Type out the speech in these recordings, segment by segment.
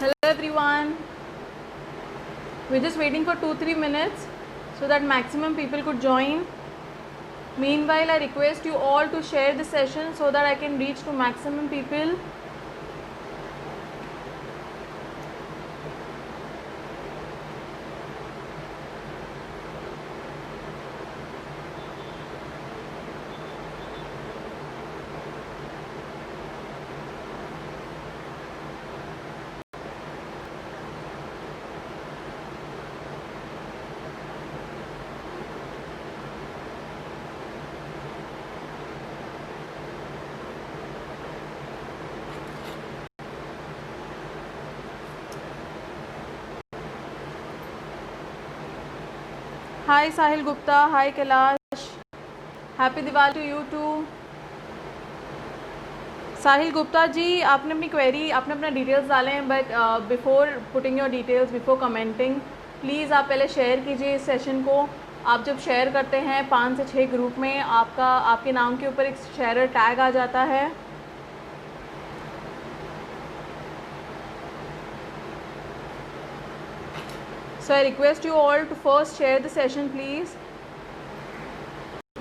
Hello everyone. We're just waiting for 2-3 minutes so that maximum people could join. Meanwhile, I request you all to share the session so that I can reach to maximum people. Hi Sahil Gupta, hi Kailash. Happy Diwali to you too. साहिल गुप्ता जी, आपने अपनी query, आपने अपना details डाले हैं, but before putting your details, before commenting, please आप पहले share कीजिए इस सेशन को. आप जब शेयर करते हैं 5 से 6 ग्रुप में, आपके नाम के ऊपर एक शेयरर टैग आ जाता है. So I request you all to first share the session please.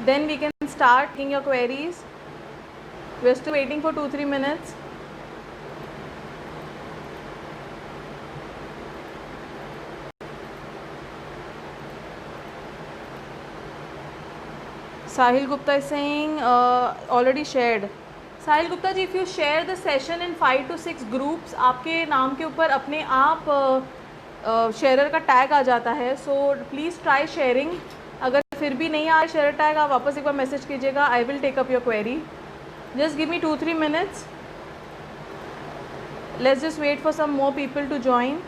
Then we can start taking your queries. We're still waiting for 2-3 minutes. Sahil Gupta is saying already shared. Sahil Gupta ji, if you share the session in 5 to 6 groups, आपके नाम के ऊपर अपने आप शेयरर का tag आ जाता है. So please try sharing. अगर फिर भी नहीं आ रहा शेयरर टैग, आप वापस एक बार मैसेज कीजिएगा. I will take up your query. Just give me 2-3 minutes. Let's just wait for some more people to join.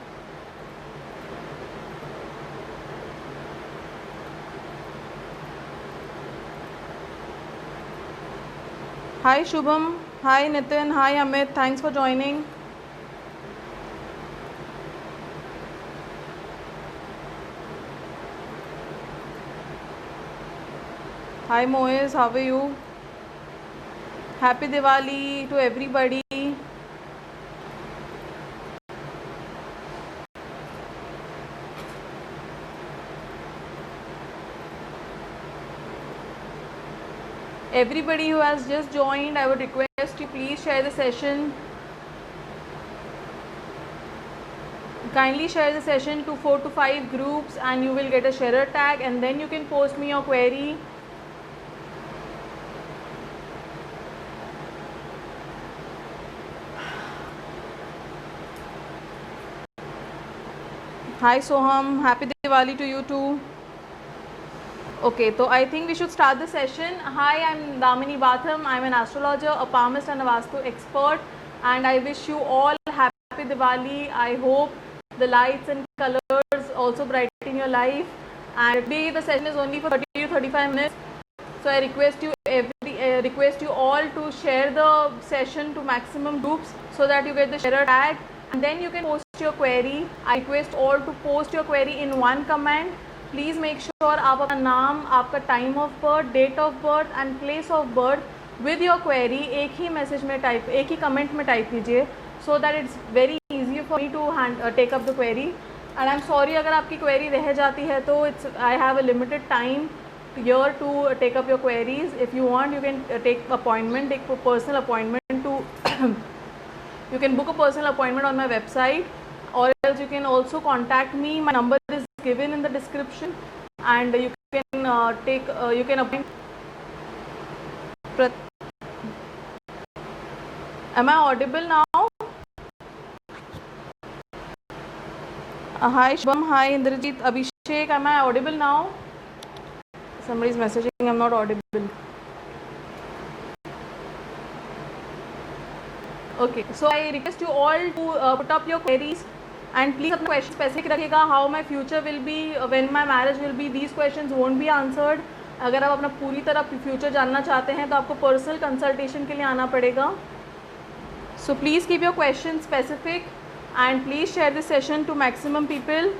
Hi Shubham, hi Nitin, hi Amit, thanks for joining. Hi Moez, how are you? Happy Diwali to everybody. Everybody who has just joined, I would request you please share the session. Kindly share the session to 4 to 5 groups and you will get a sharer tag, and then you can post me your query. Hi Soham, happy Diwali to you too. Okay, so I think we should start the session. Hi, I'm Damini Batham. I'm an astrologer, a palmist and a Vastu expert, and I wish you all happy Diwali. I hope the lights and colors also brighten your life. And today the session is only for 30 to 35 minutes. So I request you all to share the session to maximum groups so that you get the sharer tag, and then you can post your query. I request all to post your query in one comment. Please make sure आप अपना नाम, आपका time of birth, date of birth and place of birth with your query एक ही message में type, एक ही comment में type कीजिए, so that it's very easy for me to take up the query. And I am sorry अगर आपकी query रह जाती है, तो it's I have a limited time here to take up your queries. If you want, you can take a personal appointment to you can book a personal appointment on my website, or else you can also contact me. My number is given in the description, and you can you can appoint. Am I audible now? Hi Shubham, hi Indrajit, Abhishek, am I audible now? Somebody is messaging, I'm not audible. Okay, so I request you all to put up your queries, and please अपने question specific रखिएगा. How my future will be, when my marriage will be, these questions won't be answered. अगर आप अपना पूरी तरह future जानना चाहते हैं तो आपको पर्सनल कंसल्टेशन के लिए आना पड़ेगा. So please keep your questions specific and please share this session to maximum people.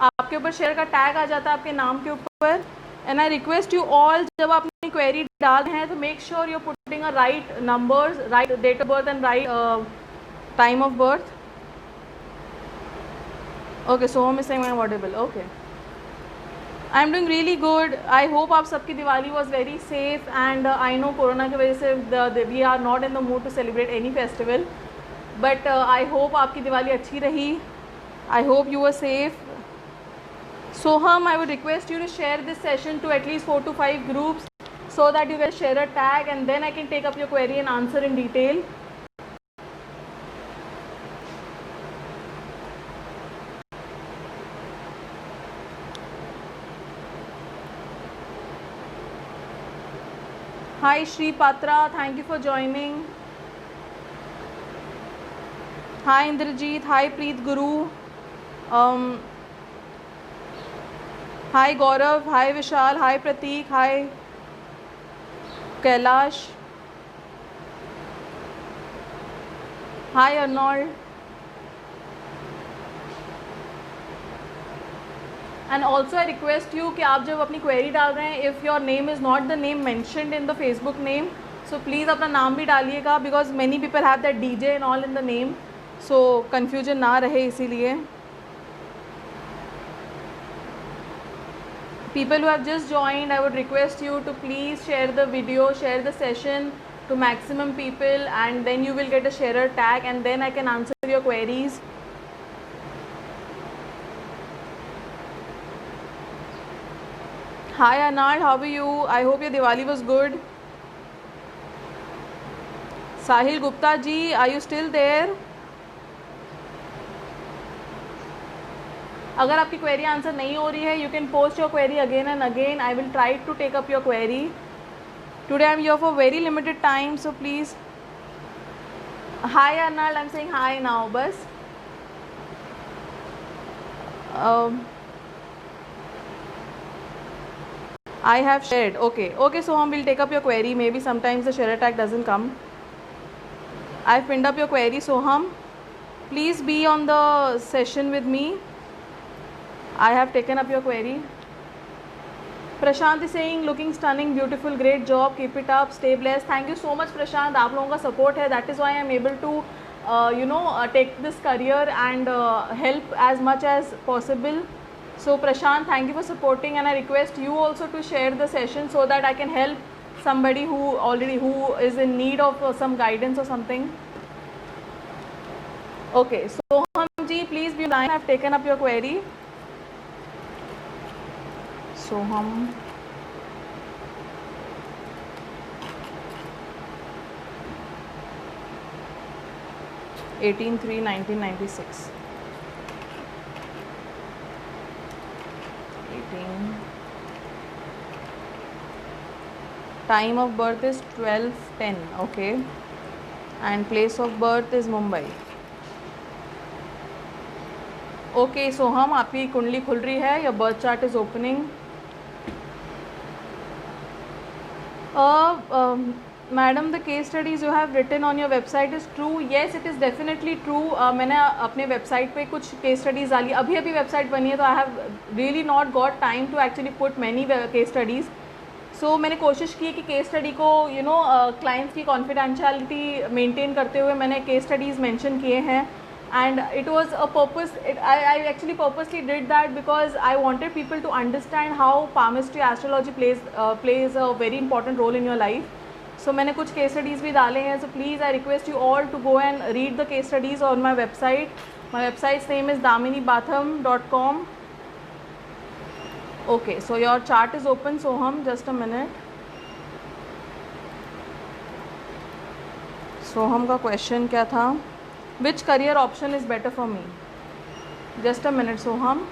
आपके ऊपर शेयर का टैग आ जाता है आपके नाम के ऊपर. And I request you all, जब आप अपनी क्वेरी डालते हैं तो make sure you're putting a right numbers, right date of birth and right time of birth. Okay, Soham is saying I am audible. Okay, I am doing really good. I hope आप सबकी Diwali was very safe and I know corona की वजह से we are not in the mood to celebrate any festival, but I hope आपकी दिवाली अच्छी रही. I hope you are safe. Soham, I would request you to share this session to at least 4 to 5 groups so that you can share a tag and then I can take up your query and answer in detail. Hi Shri Patra, thank you for joining. Hi Indrajit, hi Preet Guru. Hi Gaurav, hi Vishal, hi Prateek, hi Kailash, hi Arnold. And also I request you कि आप जब अपनी query डाल रहे हैं, if your name is not the name mentioned in the Facebook name, so please अपना नाम भी डालिएगा because many people have that DJ and all in the name, so confusion ना रहे इसीलिए. People who have just joined, I would request you to please share the video, share the session to maximum people and then you will get a sharer tag and then I can answer your queries. Hi Anand, how are you? I hope your Diwali was good. Sahil Gupta ji, are you still there? अगर आपकी query answer नहीं हो रही है, you can post your query again and again. I will try to take up your query. Today I am here for very limited time, so please. Hi Arnold, I am saying hi now. बस I have shared. Okay, okay, Soham, we'll take up your query. Maybe sometimes the share tag doesn't come. I've pinned up your query, Soham. Please be on the session with me. I have taken up your query. Prashant is saying, looking stunning, beautiful, great job, keep it up, stay blessed. Thank you so much, Prashant. आप लोगों का support है. That is why I am able to, take this career and help as much as possible. So Prashant, thank you for supporting, and I request you also to share the session so that I can help somebody who is in need of some guidance or something. Okay, so Soham ji, please be online. I have taken up your query. Soham. (18/3/1996). Time of birth is 12/10. Okay, and place of birth is Mumbai. Okay, Soham, आपकी कुंडली खुल रही है. Your birth chart is opening. Madam, the case studies you have written on your website is true. Yes, it is definitely true. मैंने अपने website पे कुछ case studies डाली. अभी website बनी है, तो I have really not got time to actually put many case studies. So मैंने कोशिश की कि case study को clients की confidentiality maintain करते हुए मैंने case studies mention किए हैं. And it was a purpose. I actually purposely did that because I wanted people to understand how palmistry, astrology plays a very important role in your life. So मैंने कुछ case studies भी डाले हैं. So please, I request you all to go and read the case studies on my website. My website's name is daminibatham.com. Okay, so your chart is open, Soham. Just a minute. Soham का question क्या था? Which career option is better for me? Just a minute, Soham.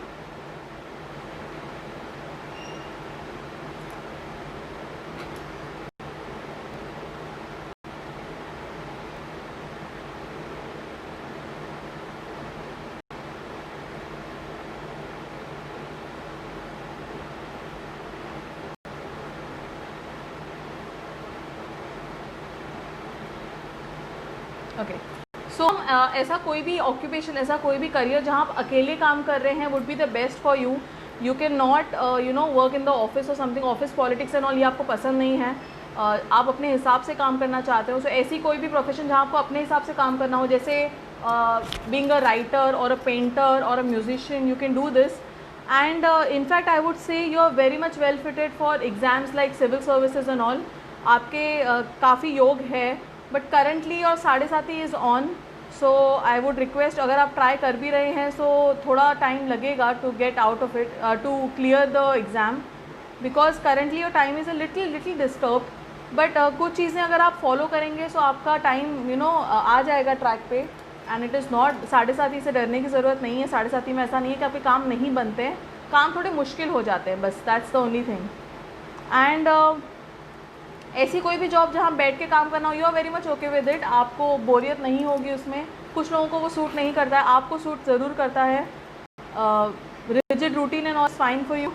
Okay. सो ऐसा कोई भी occupation, ऐसा कोई भी career जहाँ आप अकेले काम कर रहे हैं would be the best for you. You can not work in the office और something. Office politics and all ये आपको पसंद नहीं है. आप अपने हिसाब से काम करना चाहते हो. सो ऐसी कोई भी प्रोफेशन जहाँ आपको अपने हिसाब से काम करना हो, जैसे being a writer or a painter or a musician, you can do this. And in fact I would say you are very much well fitted for exams like civil services and all. आपके काफ़ी योग है, but currently your 7:30 is on, so I would request अगर आप try कर भी रहे हैं so थोड़ा time लगेगा to get out of it, to clear the exam, because currently your time is a little disturbed. But कुछ चीज़ें अगर आप follow करेंगे so आपका time आ जाएगा track पे. एंड इट इज़ नॉट 7:30 से डरने की ज़रूरत नहीं है. 7:30 में ऐसा नहीं है कि आपके काम नहीं बनते हैं, काम थोड़े मुश्किल हो जाते हैं, बस that's the only thing. And ऐसी कोई भी जॉब जहाँ बैठ के काम करना हो, you are very much okay with it. आपको बोरियत नहीं होगी उसमें. कुछ लोगों को वो सूट नहीं करता है, आपको सूट ज़रूर करता है. Rigid routine and all fine for you.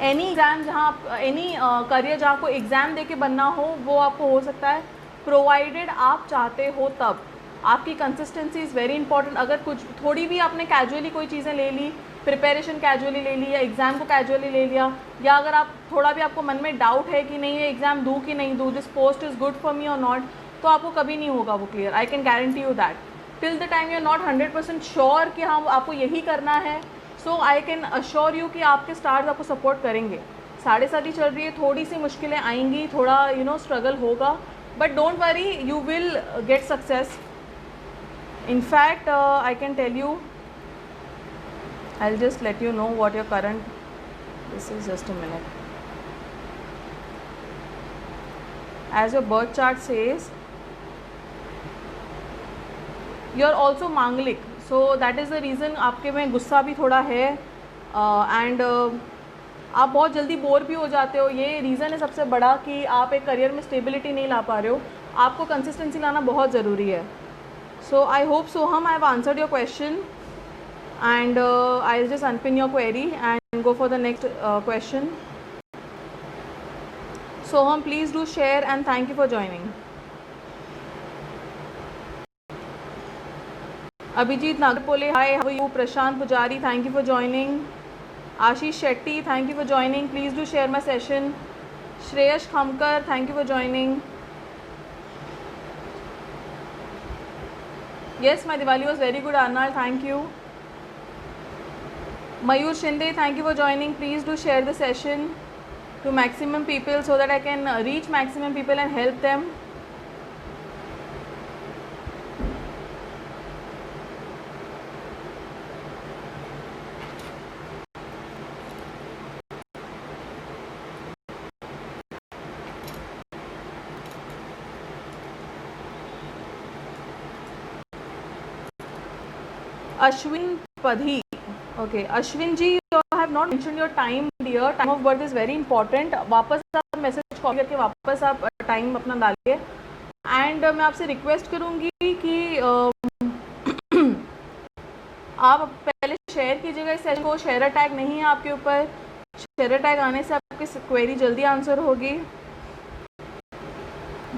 Any exam जहाँ आप एनी करियर जहाँ आपको एग्ज़ाम दे के बनना हो वो आपको हो सकता है, प्रोवाइडेड आप चाहते हो तब. आपकी कंसिस्टेंसी इज़ वेरी इंपॉर्टेंट. अगर कुछ थोड़ी भी आपने कैजुअली कोई चीज़ें ले ली, प्रिपरेशन कैजुअली ले ली या एग्ज़ाम को कैजुअली ले लिया, या अगर आप थोड़ा भी आपको मन में डाउट है कि नहीं ये एग्ज़ाम दूँ कि नहीं दूँ, this post is good for me और नॉट, तो आपको कभी नहीं होगा वो clear. I can guarantee you that. Till the time you are not 100% sure कि हाँ आपको यही करना है, so I can assure you कि आपके स्टार्स आपको सपोर्ट करेंगे. 7:30 चल रही है, थोड़ी सी मुश्किलें आएंगी, थोड़ा स्ट्रगल होगा, but don't worry, you will get success. In fact I can tell you, I'll just let you know what your current, this is just a minute, as your birth chart says you are also Manglik, so that is the reason आपके में गुस्सा भी थोड़ा है, and आप बहुत जल्दी bore भी हो जाते हो. ये रीज़न है सबसे बड़ा कि आप एक करियर में स्टेबिलिटी नहीं ला पा रहे हो. आपको कंसिस्टेंसी लाना बहुत ज़रूरी है. So I hope Soham I have answered your question, and I will just unpin your query and go for the next question. Soham please do share and thank you for joining. Abhijit Nagarpole, hi how are you. Prashant Pujari, thank you for joining. Ashish Shetty, thank you for joining. Please do share my session. Shreyash Khamkar, thank you for joining. Yes, my Diwali was very good, Arnal. Thank you. Mayur Shinde, thank you for joining. Please do share the session to maximum people so that I can reach maximum people and help them. Ashwin Padhi, okay. Ashwin ji, you have not mentioned your time, dear. Time of birth is very important. वापस आप message call करके वापस आप time अपना डालिए. And मैं आपसे request करूँगी कि आप पहले शेयर कीजिएगा इस सेशन को. शेयर टैग नहीं है आपके ऊपर. शेयर टैग आने से आपकी क्वेरी जल्दी आंसर होगी.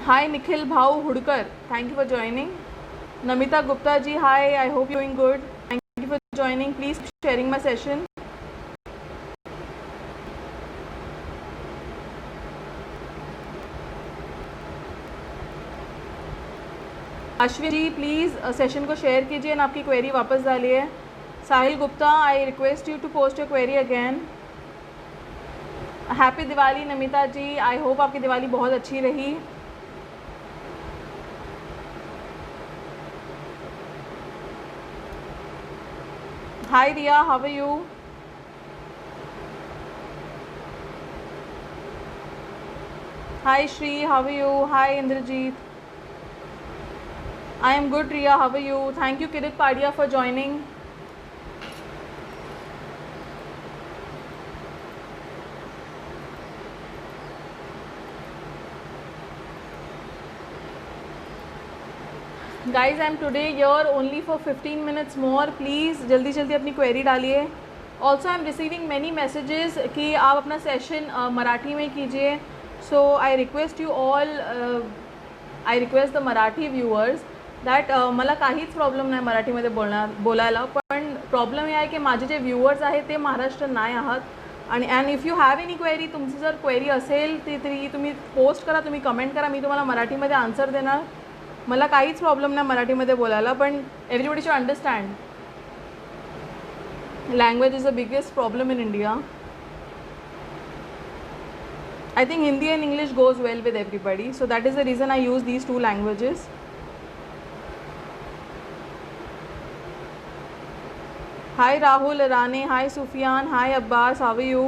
Hi Nikhil Bhau Hudkar, thank you for joining. Namita Gupta ji, hi, I hope you're doing good. Thank you for joining. Please sharing my session. Ashwin ji please session को शेयर कीजिए और आपकी क्वेरी वापस डालिए. Sahil Gupta, I request you to post your query again. Happy Diwali Namita ji, I hope आपकी दिवाली बहुत अच्छी रही. Hi Riya, how are you? Hi Shri, how are you? Hi Indrajit. I am good Riya, how are you? Thank you Kirit Padia for joining. Guys I am today your only for 15 minutes more. Please जल्दी जल्दी अपनी query डालिए. Also I am receiving many messages कि आप अपना session Marathi में कीजिए. So I request you all, I request the Marathi viewers that मला काहीच प्रॉब्लेम नाही मराठीमध्ये बोलायला, पण प्रॉब्लेम हे आहे की माझे जे व्ह्युअर्स आहेत ते महाराष्ट्र नाही आहात. आणि and if you have any query, तुमची जर क्वेरी असेल ती तुम्ही पोस्ट करा, तुम्ही कमेंट करा, मी तुम्हाला मराठीमध्ये आन्सर देणार. मला काहीच प्रॉब्लेम नाही मराठीमध्ये बोलायला, पण everybody should understand language is the biggest problem in India. I think Hindi and English goes well with everybody, so that is the reason I use these two languages. Hi Rahul, Rane, hi Sufyan, hi Abbas, how are you?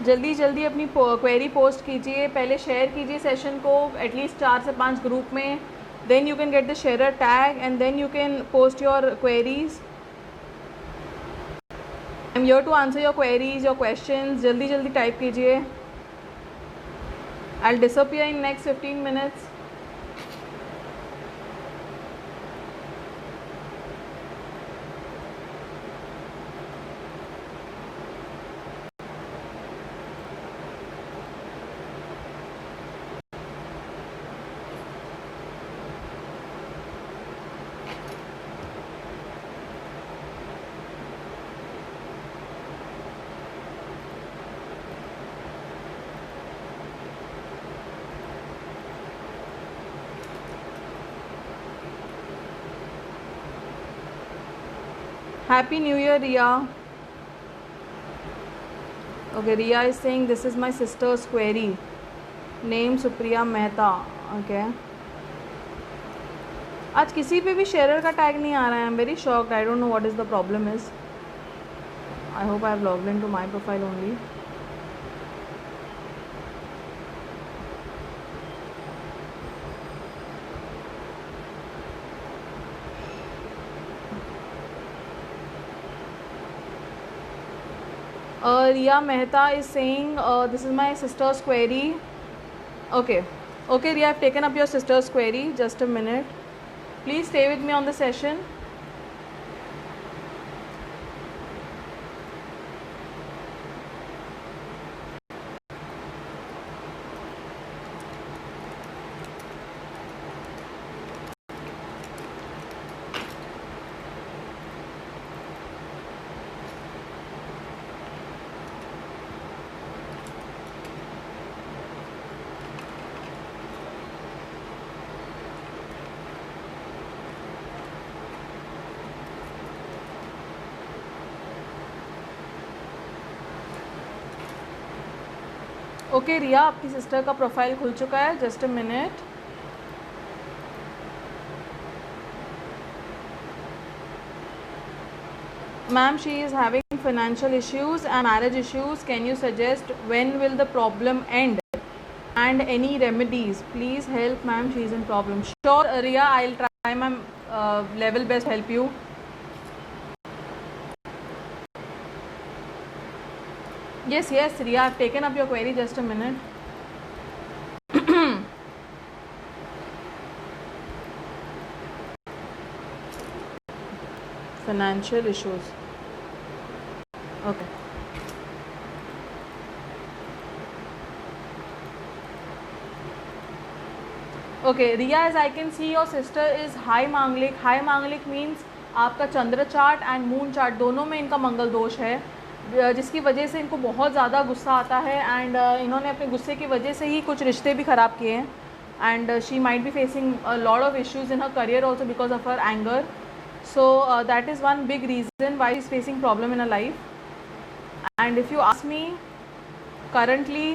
जल्दी जल्दी अपनी query post कीजिए, पहले share कीजिए session को at least 4 से 5 group में, then you can get the share tag and then you can post your queries. I am here to answer your queries, your questions. जल्दी जल्दी टाइप कीजिए. I will disappear in next 15 minutes. Happy New Year, Riya. Okay, Riya is saying this is my sister's query. Name Supriya Mehta. Okay. आज किसी पे भी share का tag नहीं आ रहा है. I am very shocked. I don't know what is the problem is. I hope I have logged into my profile only. Riya Mehta is saying this is my sister's query. Okay, Riya, I've taken up your sister's query. Just a minute. Please stay with me on the session. Okay Riya, आपकी sister का profile खुल चुका है. Just a minute. Ma'am, she is having financial issues and marriage issues. Can you suggest when will the problem and and any remedies? Please help ma'am, she is in problem. Sure Riya, I will try my level best help you. Yes, Riya, I've taken up your query. Just a minute. Financial issues. Okay. Okay, Riya, as I can see, your sister is high Manglik. High Manglik means आपका चंद्र chart and moon chart दोनों में इनका मंगल दोष है, जिसकी वजह से इनको बहुत ज़्यादा गुस्सा आता है. एंड इन्होंने अपने गुस्से की वजह से ही कुछ रिश्ते भी ख़राब किए हैं. And she might be facing lot of issues in her career also because of her anger. So that is one big reason why is facing problem in a life. And if you ask me, currently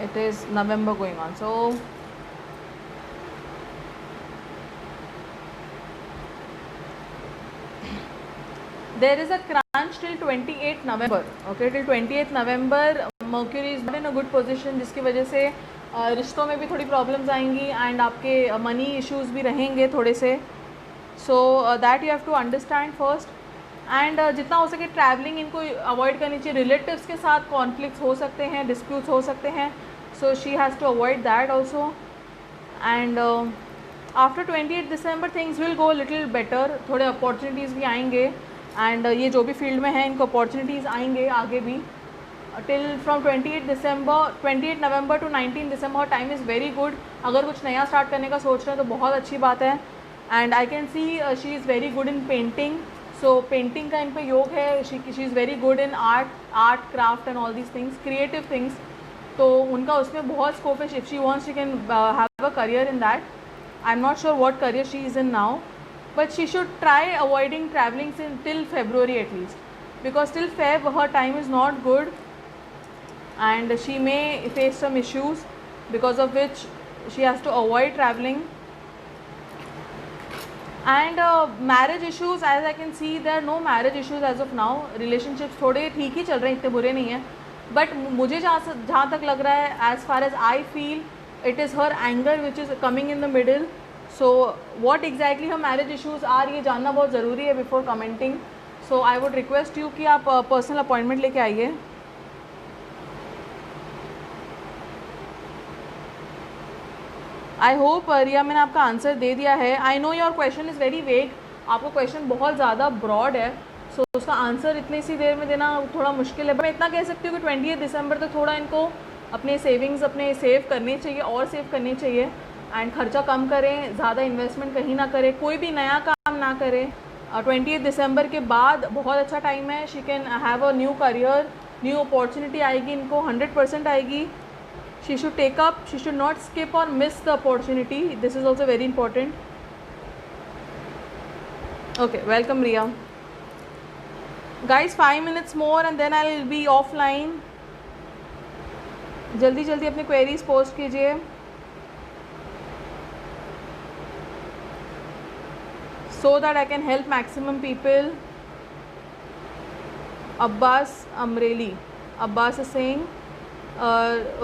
it is November going on, so there is a crunch till 28th November. Okay, till 28th November Mercury is not in a good position, जिसकी वजह से रिश्तों में भी थोड़ी problems आएंगी and आपके money issues भी रहेंगे थोड़े से. So that you have to understand first. And जितना हो सके ट्रैवलिंग इनको अवॉइड करनी चाहिए. रिलेटिव्स के साथ कॉन्फ्लिक्ट्स हो सकते हैं, डिस्प्यूट्स हो सकते हैं, so she has to avoid that also. And after 28 December things will go little better. थोड़े अपॉर्चुनिटीज़ भी आएंगे एंड ये जो भी फील्ड में है इनको अपॉर्चुनिटीज़ आएंगे आगे भी. till from 28 November to 19 December time is very good. अगर कुछ नया स्टार्ट करने का सोच रहे हैं तो बहुत अच्छी बात है. And I can see she is very good in painting. So painting का इन पे योग है. She is very good in art craft and all these things, creative things. तो उनका उसमें बहुत स्कोप है. If she wants she can have a career in that. I am not sure what career she is in now, but she should try avoiding travelling till February at least, because till Feb her time is not good and she may face some issues because of which she has to avoid traveling. And marriage issues, as I can see, there are no marriage issues as of now. Relationships थोड़े ठीक ही चल रहे हैं, इतने बुरे नहीं हैं. But मुझे जहाँ तक लग रहा है, as far as I feel, it is her anger which is coming in the middle. So what exactly her marriage issues are, ये जानना बहुत ज़रूरी है before commenting. So I would request you कि आप personal appointment लेके आइए. I hope रिया मैंने आपका आंसर दे दिया है. I know your question is very vague. आपका क्वेश्चन बहुत ज़्यादा ब्रॉड है, सो उसका आंसर इतनी सी देर में देना थोड़ा मुश्किल है. मैं इतना कह सकती हूँ कि 28 दिसंबर तक थोड़ा इनको अपने सेविंग्स अपने सेव करने चाहिए और सेव करनी चाहिए. एंड खर्चा कम करें, ज़्यादा इन्वेस्टमेंट कहीं ना करें, कोई भी नया काम ना करें. 28 दिसंबर के बाद बहुत अच्छा टाइम है. She can have a new career, new opportunity आएगी इनको, 100% आएगी. She should take up, she should not skip or miss the opportunity. This is also very important. Okay, welcome Riya. Guys, 5 minutes more and then I'll be offline. जल्दी जल्दी अपने queries post कीजिए. So that I can help maximum people. Abbas Amreli. Abbas is saying,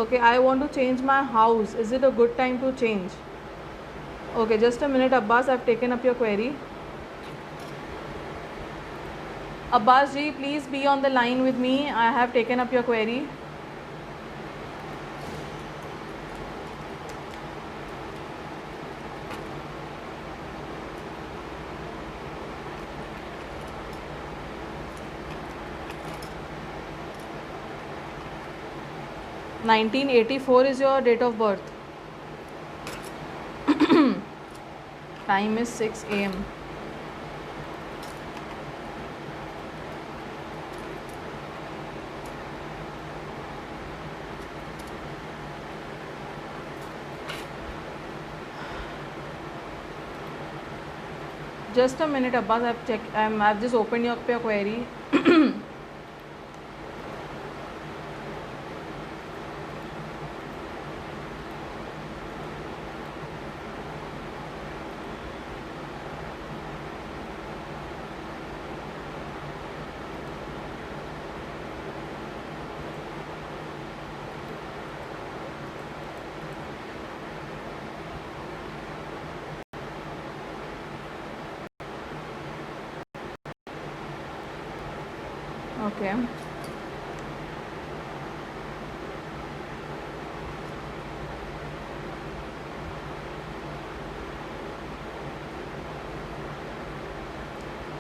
okay, I want to change my house. Is it a good time to change? Okay, just a minute Abbas, I've taken up your query. Abbas ji, please be on the line with me. I have taken up your query. (1984) is your date of birth. Time is 6 AM. Just a minute Abbas, I've just opened your query. Okay.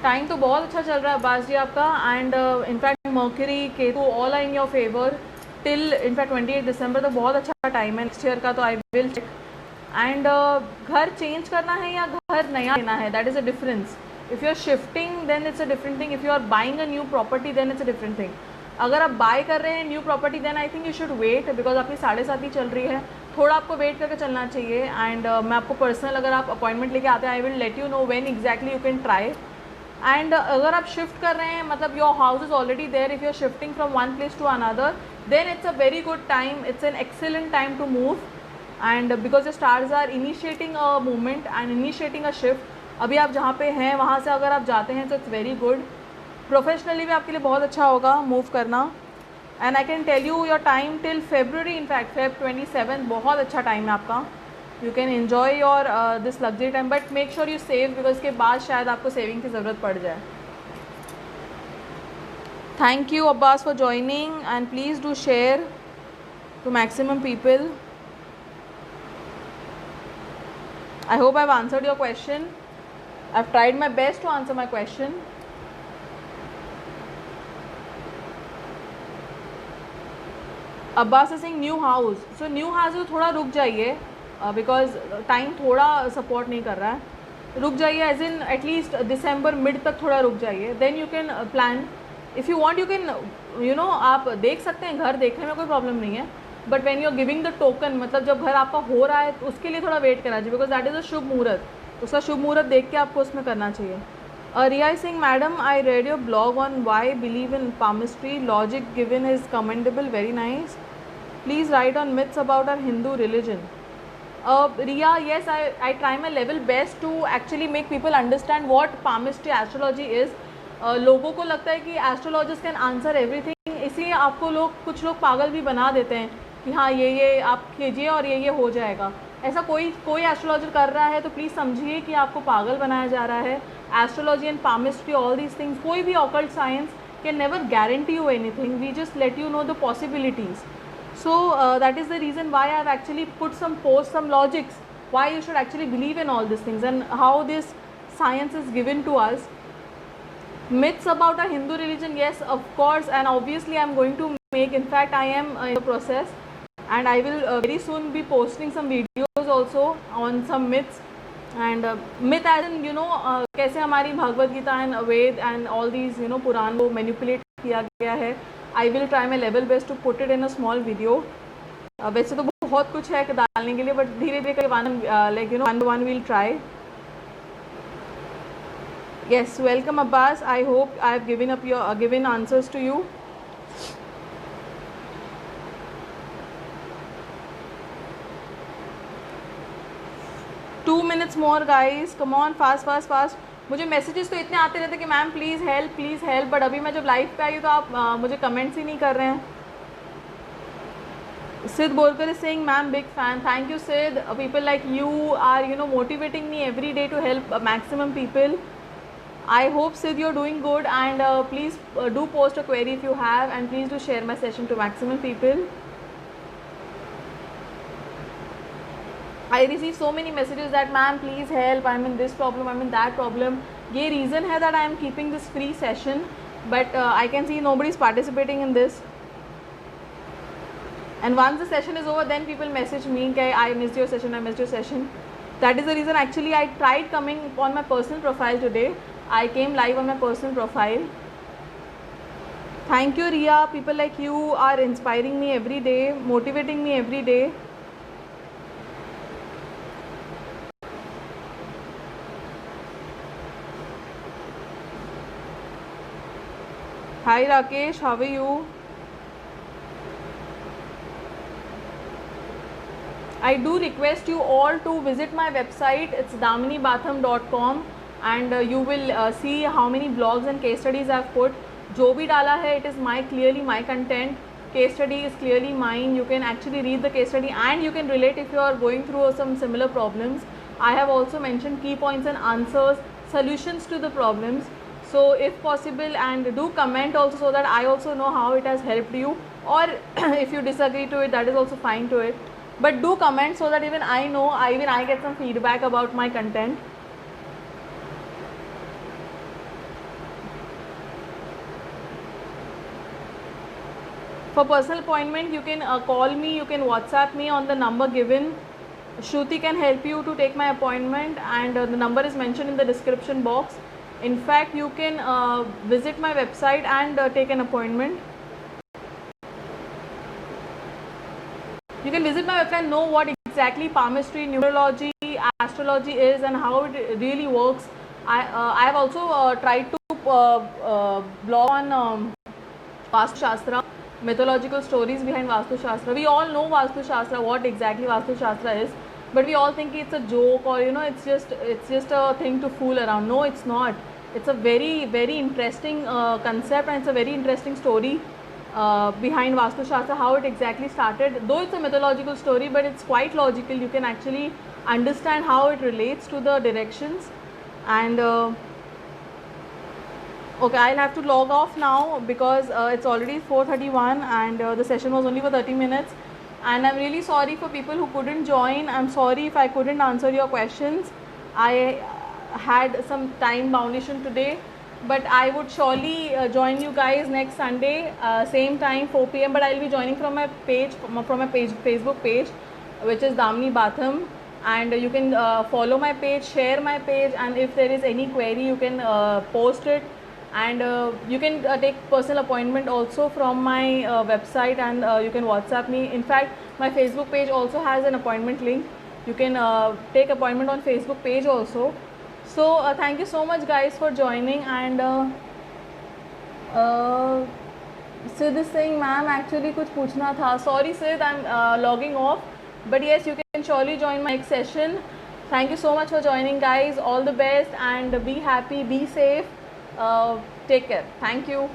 Time तो बहुत अच्छा चल रहा है अब्बास जी आपका. And in fact Mercury Ketu all are in your favour till in fact 28 December तक बहुत अच्छा टाइम है. नेक्स्ट ईयर का तो आई विल चेक. एंड घर चेंज करना है या घर नया लेना है, that is a difference. If you are shifting then it's a different thing. If you are buying a new property then it's a different thing. अगर आप बाय कर रहे हैं new property then I think you should wait, because आपकी 7.5 ही चल रही है. थोड़ा आपको वेट करके चलना चाहिए. एंड मैं आपको पर्सनल अगर आप अपॉइंटमेंट लेके आते हैं I will let you know when exactly you can try. And अगर आप शिफ्ट कर रहे हैं, मतलब your house is already there, if you are shifting from one place to another then it's a very good time, it's an excellent time to move. And because the stars are initiating a movement and initiating a shift. अभी आप जहाँ पे हैं वहाँ से अगर आप जाते हैं तो इट्स वेरी गुड. प्रोफेशनली भी आपके लिए बहुत अच्छा होगा मूव करना. And I can tell you your time till February, in fact Feb 27 बहुत अच्छा टाइम है आपका. You can enjoy your this luxury time, but make sure you save, because इसके बाद शायद आपको सेविंग की ज़रूरत पड़ जाए. Thank you Abbas for joining and please do share to maximum people. I hope I've answered your question. I've tried my best to answer my question. Abbas is seeing new house, so new house तो थोड़ा रुक जाइए because time थोड़ा support नहीं कर रहा है. रुक जाइए as in at least December mid तक थोड़ा रुक जाइए, then you can plan. If you want you can आप देख सकते हैं, घर देखने में कोई प्रॉब्लम नहीं है, but when you are giving the token, मतलब जब घर आपका हो रहा है तो उसके लिए थोड़ा वेट करना चाहिए, बिकॉज दैट इज़ अ शुभ मुहूर्त. उसका शुभ मुहूर्त देख के आपको उसमें करना चाहिए. Riya Singh, madam I read your blog on why believe in palmistry, logic given is commendable, very nice. Please write on myths about our Hindu religion. Riya, yes, I try my level best to actually make people understand what palmistry astrology is. लोगों को लगता है कि astrologist can answer everything, इसलिए आपको कुछ लोग पागल भी बना देते हैं कि हाँ ये आप कीजिए और ये हो जाएगा. ऐसा कोई एस्ट्रोलॉजर कर रहा है तो प्लीज़ समझिए कि आपको पागल बनाया जा रहा है. Astrology and palmistry, all these things, कोई भी occult science can never guarantee you anything. We just let you know the possibilities. So that is the reason why I have actually put some posts, some logics, why you should actually believe in all these things and how this science is given to us. Myths about our Hindu religion, yes, of course, and obviously I am going to make, in fact I am in the process, and I will very soon be posting some videos also on some myths. And myth as in कैसे हमारी Bhagavad Gita and Veda and all these Purana को manipulate किया गया है. I will try my level best to put it in a small video. वैसे तो बहुत कुछ है डालने के लिए, बट धीरे धीरे करके one by one we'll try. Yes, welcome Abbas. I hope I have given answers to you. Two minutes more guys, come on, fast. मुझे मैसेजेस तो इतने आते रहते कि मैम प्लीज़ हेल्प, बट अभी मैं जब लाइव पे आई तो आप मुझे कमेंट्स ही नहीं कर रहे हैं. Siddh Bolkar Singh, ma'am big fan, thank you Siddh. People like you are motivating me every day to help maximum people. I hope Siddh you are doing good, and please do post a query if you have, and please do share my session to maximum people. I receive so many messages that ma'am please help, I'm in this problem, I'm in that problem. ये reason है that I am keeping this free session, but I can see nobody is participating in this. And once the session is over, then people message me कि I missed your session. That is the reason actually I tried coming on my personal profile today. I came live on my personal profile. Thank you Riya, people like you are inspiring me every day, motivating me every day. Hi Rakesh, how are you? I do request you all to visit my website. It's daminibatham.com, and you will see how many blogs and case studies I've put. जो भी डाला है, it is clearly my content. Case study is clearly mine. You can actually read the case study and you can relate if you are going through some similar problems. I have also mentioned key points and answers, solutions to the problems. So if possible, and do comment also so that I also know how it has helped you, or if you disagree to it, that is also fine to it, but do comment so that even I know, even I get some feedback about my content. For personal appointment you can call me, you can WhatsApp me on the number given. Shruti can help you to take my appointment, and the number is mentioned in the description box. In fact, you can visit my website and take an appointment. You can visit my website and know what exactly palmistry, numerology, astrology is and how it really works. I have also tried to blog on Vastu Shastra, mythological stories behind Vastu Shastra. We all know Vastu Shastra, what exactly Vastu Shastra is, but we all think it's a joke, or it's just a thing to fool around. No, it's not. It's a very, very interesting concept, and it's a very interesting story behind Vastu Shastra, how it exactly started. Though it's a mythological story, but it's quite logical. You can actually understand how it relates to the directions. And okay, I'll have to log off now because it's already 4:31 and the session was only for 30 minutes. And I'm really sorry for people who couldn't join. I'm sorry if I couldn't answer your questions. I had some time boundation today, but I would surely join you guys next Sunday, same time 4 p.m. But I'll be joining from my page, Facebook page, which is Damini Batham, and you can follow my page, share my page, and if there is any query, you can post it, and you can take personal appointment also from my website, and you can WhatsApp me. In fact, my Facebook page also has an appointment link. You can take appointment on Facebook page also. So thank you so much guys for joining. And Sid is saying, ma'am actually कुछ पूछना था. Sorry Sid, I'm logging off, but yes, you can surely join my next session. Thank you so much for joining guys. All the best and be happy, be safe, take care. Thank you.